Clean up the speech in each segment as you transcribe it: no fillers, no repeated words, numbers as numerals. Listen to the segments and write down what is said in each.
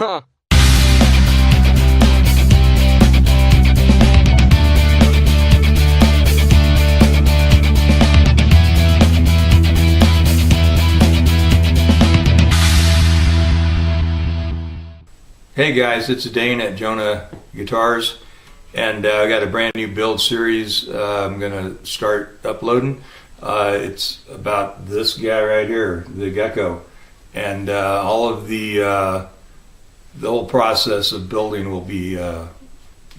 Huh. Hey guys, it's Dane at Jonah Guitars, and I got a brand new build series I'm going to start uploading. It's about this guy right here, the GECKO, and all of the whole process of building will be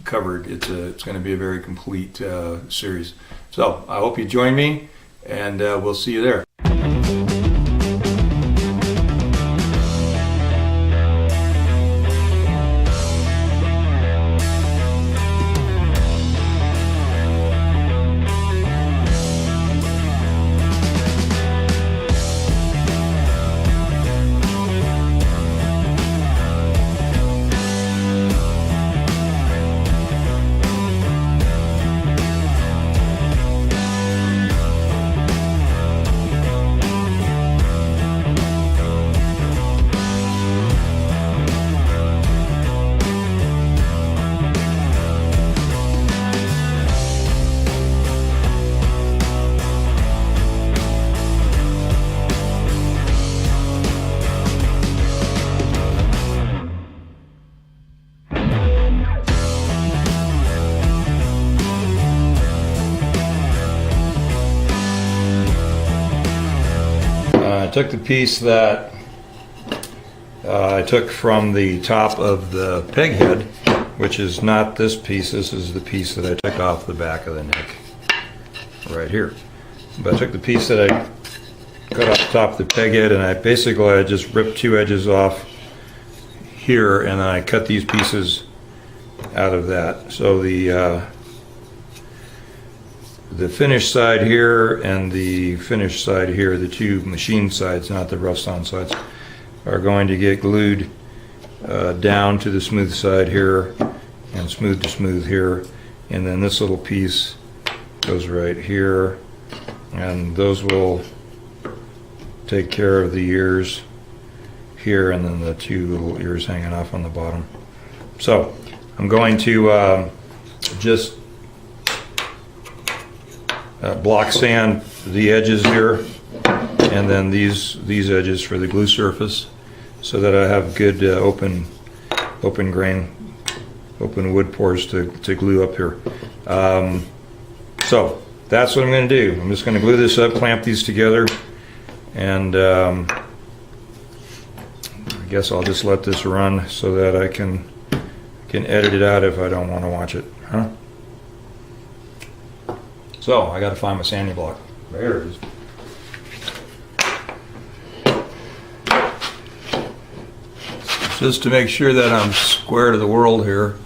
covered. It's going to be a very complete series. So I hope you join me, and we'll see you there. I took the piece that I took from the top of the peg head, which is not this piece. This is the piece that I took off the back of the neck, right here. But I took the piece that I cut off the top of the peg head, and I just ripped two edges off here, and then I cut these pieces out of that. So the finished side here and the finished side here, the two machine sides, not the rust on sides, are going to get glued down to the smooth side here and smooth to smooth here, and then this little piece goes right here, and those will take care of the ears here, and then the two little ears hanging off on the bottom. So I'm going to just block sand the edges here, and then these edges for the glue surface, so that I have good open grain, open wood pores to glue up here. So that's what I'm going to do. I'm just going to glue this up, clamp these together, and I guess I'll just let this run so that I can edit it out if I don't want to watch it. Huh? So I got to find my sanding block. There it is. Just to make sure that I'm square to the world here.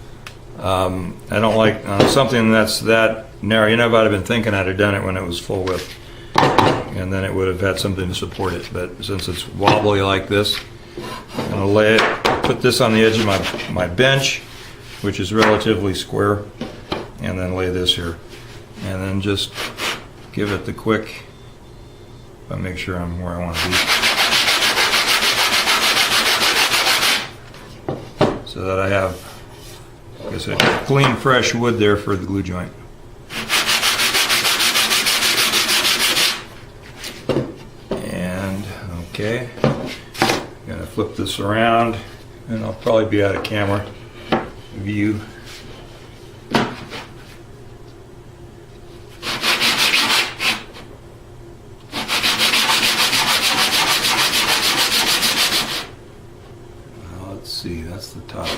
I don't like something that's that narrow. You know, if I'd have been thinking, I'd have done it when it was full width, and then it would have had something to support it. But since it's wobbly like this, I'm going to put this on the edge of my bench, which is relatively square, and then lay this here. And then just give it the quick, but make sure I'm where I want to be, so that I have, like I said, clean, fresh wood there for the glue joint. And okay, I'm gonna flip this around, and I'll probably be out of camera view. See, that's the top.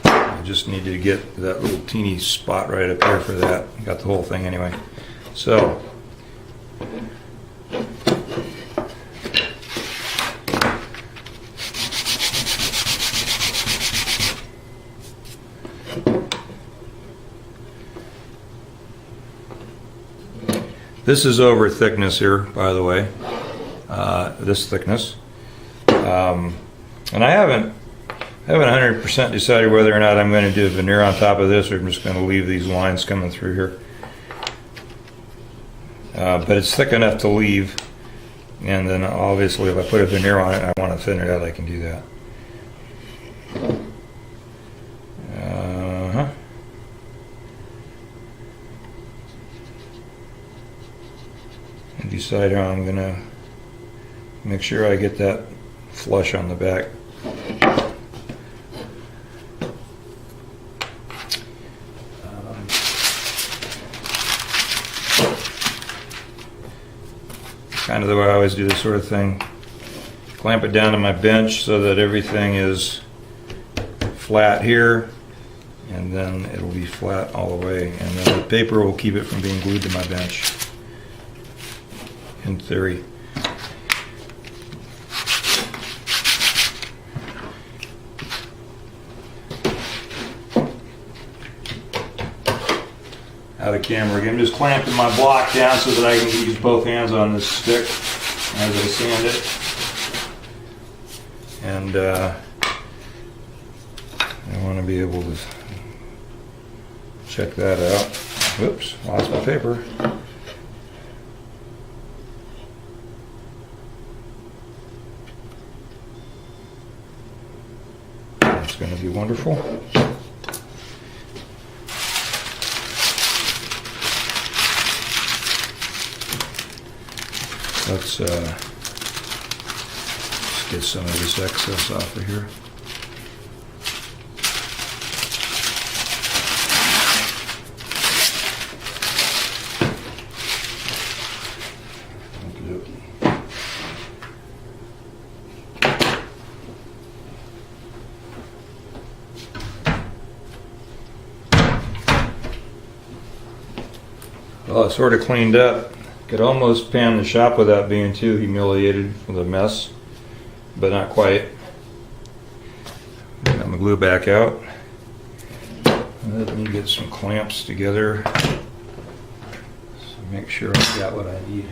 I just need to get that little teeny spot right up here for that. Got the whole thing anyway. So this is over thickness here, by the way. This thickness. And I haven't 100% decided whether or not I'm going to do a veneer on top of this, or I'm just going to leave these lines coming through here. But it's thick enough to leave. And then obviously if I put a veneer on it and I want to thin it out, I can do that. And decide how I'm gonna make sure I get that flush on the back. Kind of the way I always do this sort of thing. Clamp it down to my bench so that everything is flat here, and then it'll be flat all the way, and then the paper will keep it from being glued to my bench, in theory. Out of camera again, I'm just clamping my block down so that I can use both hands on this stick as I sand it. And I want to be able to check that out. Whoops, lost my paper. That's going to be wonderful. Let's get some of this excess off of here. Well, it's sort of cleaned up. Could almost pan the shop without being too humiliated with a mess, but not quite. Got my glue back out. Let me get some clamps together. So make sure I've got what I need.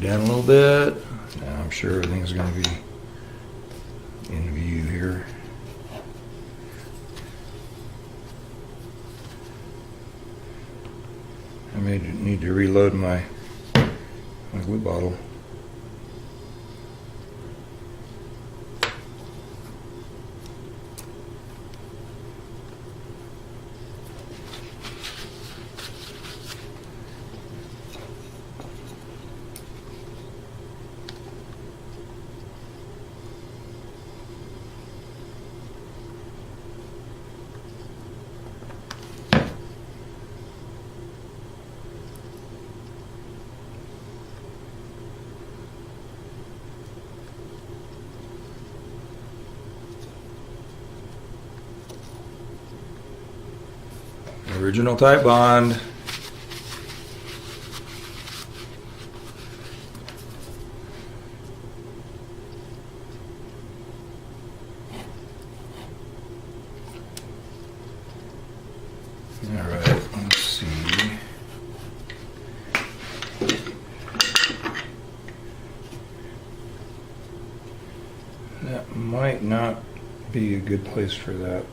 Down a little bit. Now I'm sure everything's going to be in view here. I may need to reload my glue bottle. Original type bond. All right, let's see. That might not be a good place for that.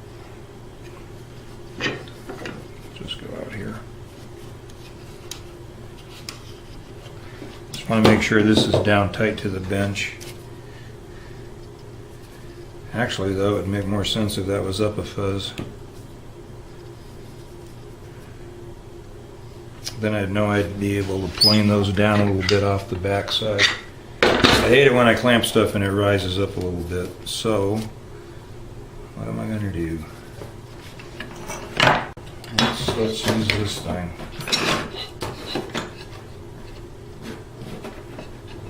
Just go out here. Just want to make sure this is down tight to the bench. Actually, though, it would make more sense if that was up a fuzz. Then I'd know I'd be able to plane those down a little bit off the back side. I hate it when I clamp stuff and it rises up a little bit. So, what am I going to do? Let's use this thing.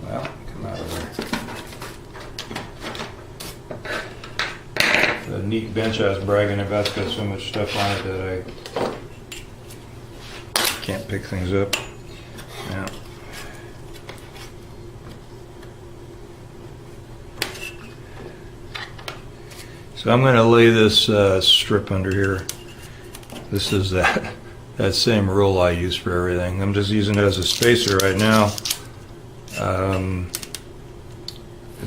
Well, come out of there. The neat bench I was bragging about's got so much stuff on it that I can't pick things up. Yeah. So I'm going to lay this strip under here. This is that same rule I use for everything. I'm just using it as a spacer right now.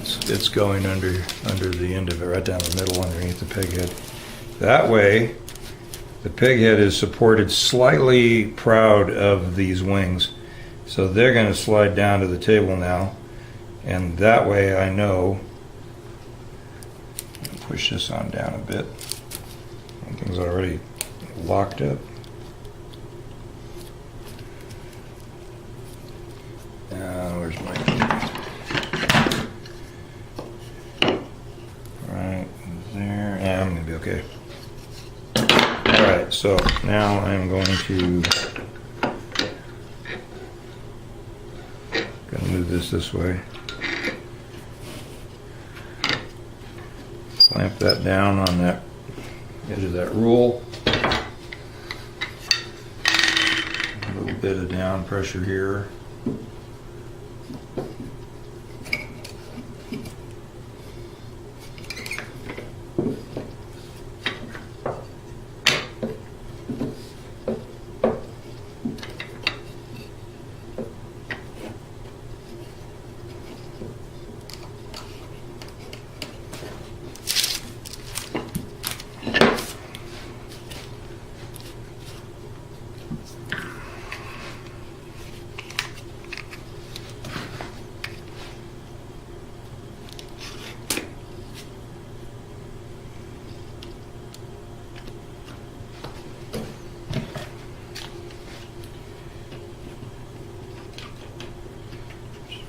It's going under the end of it, right down the middle underneath the peg head. That way, the peg head is supported slightly proud of these wings. So they're going to slide down to the table now. And that way I know, push this on down a bit. Everything's already locked up. Where's my right there? Yeah, I'm gonna be okay. Alright, so now I'm going to move this way. Clamp that down on that edge of that rule. A little bit of down pressure here.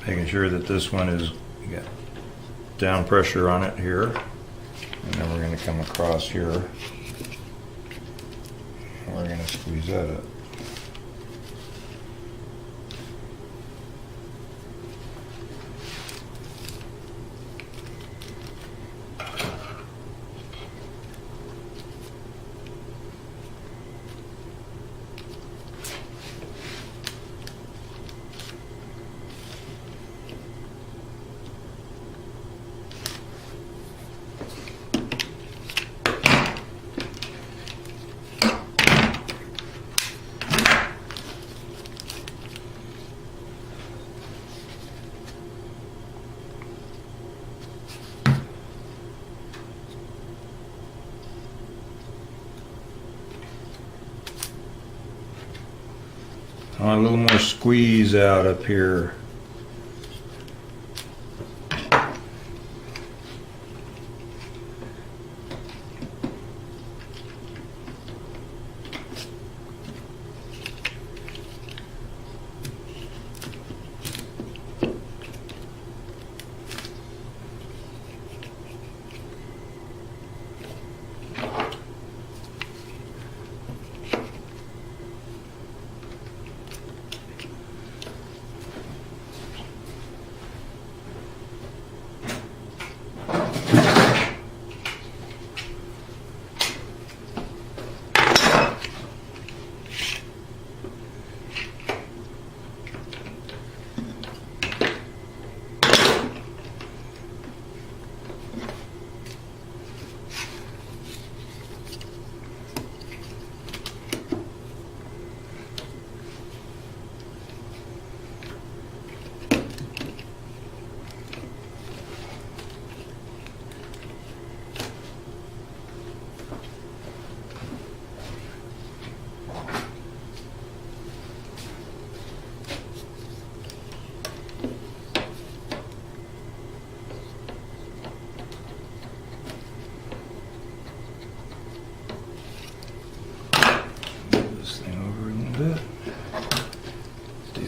Making sure that this one is got down pressure on it here, and then we're going to come across here and we're going to squeeze that up. I want a little more squeeze out up here.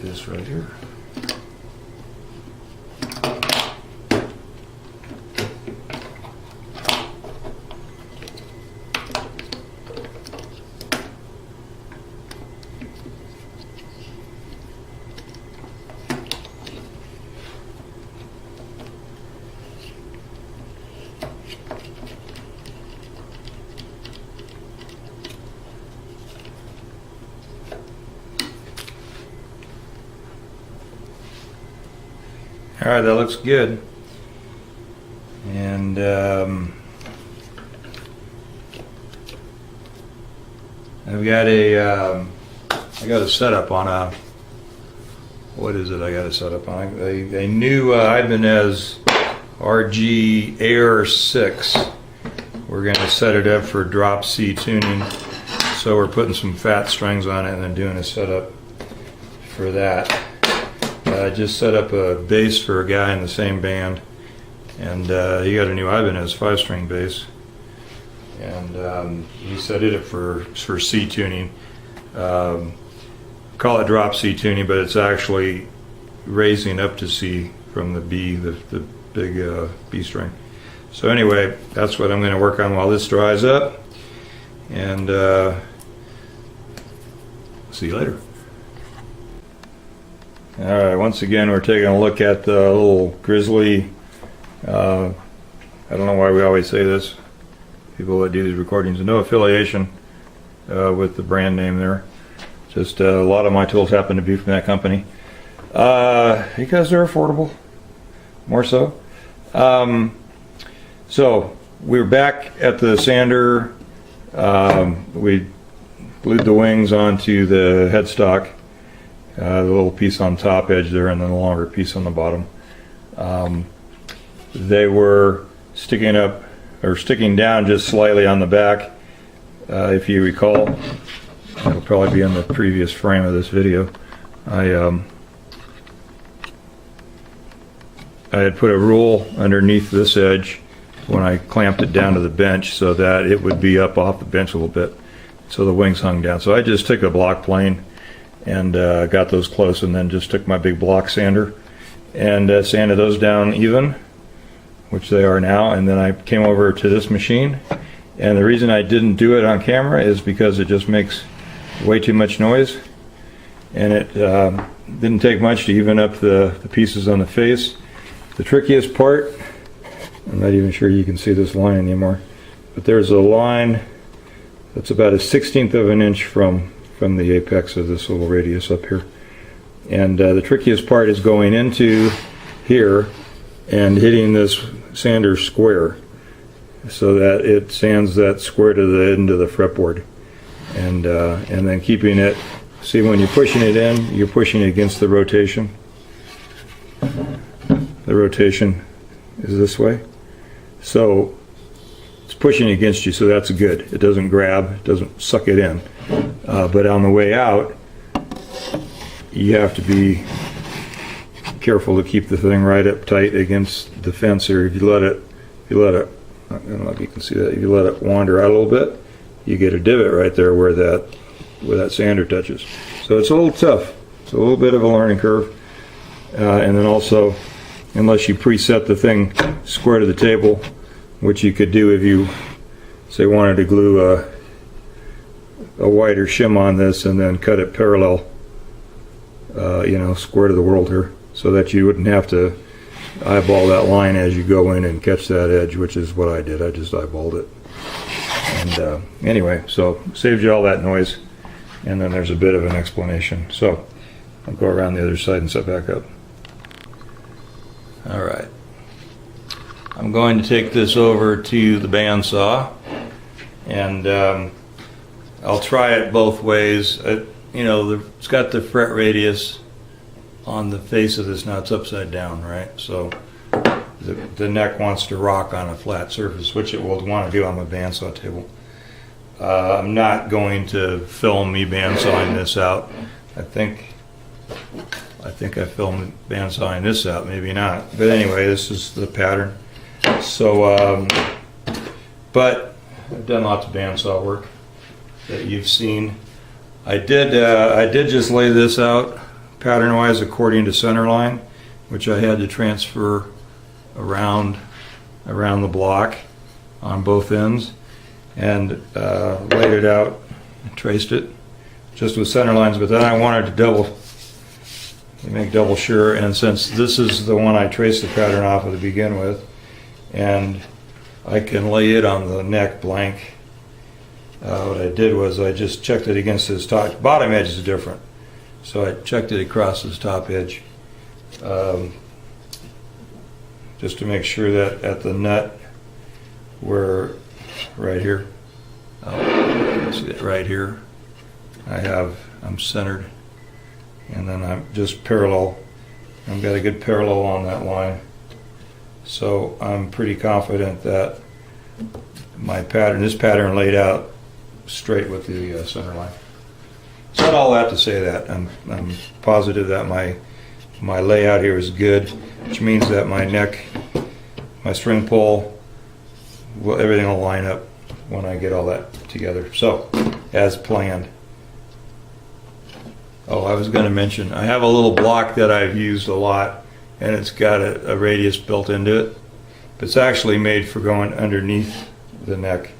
This right here. All right, that looks good. And I've got a I got a setup on a, what is it I got to set up on? A new Ibanez RG Air 6. We're going to set it up for drop C tuning. So we're putting some fat strings on it and then doing a setup for that. I just set up a bass for a guy in the same band, and he got a new Ibanez 5-string bass, and he set it up for C tuning. Call it drop C tuning, but it's actually raising up to C from the B, the big B string. So anyway, that's what I'm going to work on while this dries up, and see you later. Alright, once again we're taking a look at the little Grizzly, I don't know why we always say this, people that do these recordings, no affiliation with the brand name there, just a lot of my tools happen to be from that company, because they're affordable, more so. So we're back at the sander. We glued the wings onto the headstock, the little piece on top edge there and then the longer piece on the bottom. They were sticking up or sticking down just slightly on the back, if you recall. It'll probably be in the previous frame of this video. I had put a rule underneath this edge when I clamped it down to the bench so that it would be up off the bench a little bit, so the wings hung down. So I just took a block plane and got those close, and then just took my big block sander and sanded those down even, which they are now. And then I came over to this machine, and the reason I didn't do it on camera is because it just makes way too much noise, and it didn't take much to even up the pieces on the face. The trickiest part, I'm not even sure you can see this line anymore, but there's a line that's about 1/16 of an inch from the apex of this little radius up here. And the trickiest part is going into here and hitting this sander square so that it sands that square to the end of the fretboard. And then keeping it, see, when you're pushing it in, you're pushing it against the rotation. The rotation is this way. So it's pushing against you, so that's good. It doesn't grab, it doesn't suck it in. But on the way out, you have to be careful to keep the thing right up tight against the fence, or if you let it, I don't know if you can see that, if you let it wander out a little bit, you get a divot right there where that sander touches. So it's a little tough. It's a little bit of a learning curve. And then also, unless you preset the thing square to the table, which you could do if you, say, wanted to glue a wider shim on this and then cut it parallel, square to the world here, so that you wouldn't have to eyeball that line as you go in and catch that edge, which is what I did. I just eyeballed it. And anyway, so saved you all that noise, and then there's a bit of an explanation. So I'll go around the other side and set back up. All right. I'm going to take this over to the bandsaw, and I'll try it both ways. It's got the fret radius on the face of this. Now it's upside down, right? So the neck wants to rock on a flat surface, which it will want to do on the bandsaw table. I'm not going to film me bandsawing this out. I think I filmed bandsawing this out, maybe not. But anyway, this is the pattern. So, but I've done lots of bandsaw work that you've seen. I did just lay this out pattern-wise according to center line, which I had to transfer around the block on both ends, and laid it out, traced it just with center lines. But then I wanted to make double sure, and since this is the one I traced the pattern off of to begin with, and I can lay it on the neck blank, what I did was I just checked it against his top. Bottom edge is different, so I checked it across his top edge, just to make sure that at the nut, we're right here, see that right here, I'm centered, and then I'm just parallel. I've got a good parallel on that line. So I'm pretty confident that this pattern laid out straight with the center line. Said all that to say that I'm positive that my layout here is good, which means that my neck, my string pull, everything will line up when I get all that together. So, as planned. Oh, I was going to mention, I have a little block that I've used a lot, and it's got a radius built into it. But it's actually made for going underneath the neck,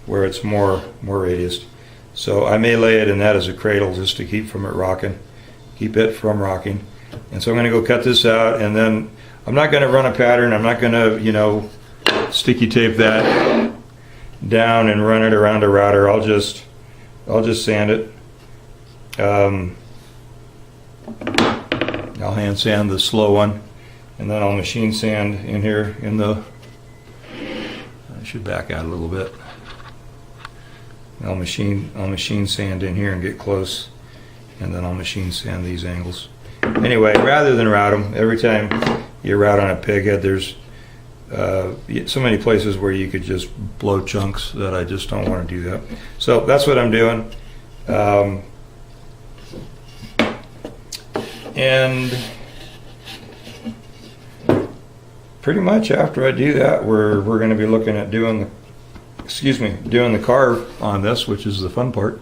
where it's more radius. So I may lay it in that as a cradle just to keep it from rocking. And so I'm going to go cut this out, and then I'm not going to run a pattern. I'm not going to, sticky tape that down and run it around a router. I'll just sand it. I'll hand sand the slow one, and then I'll machine sand in here I should back out a little bit. I'll machine sand in here and get close, and then I'll machine sand these angles. Anyway, rather than route them, every time you route on a pig head, there's so many places where you could just blow chunks that I just don't want to do that. So that's what I'm doing. And pretty much after I do that, we're going to be looking at doing the carve on this, which is the fun part.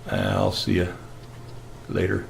I'll see you later.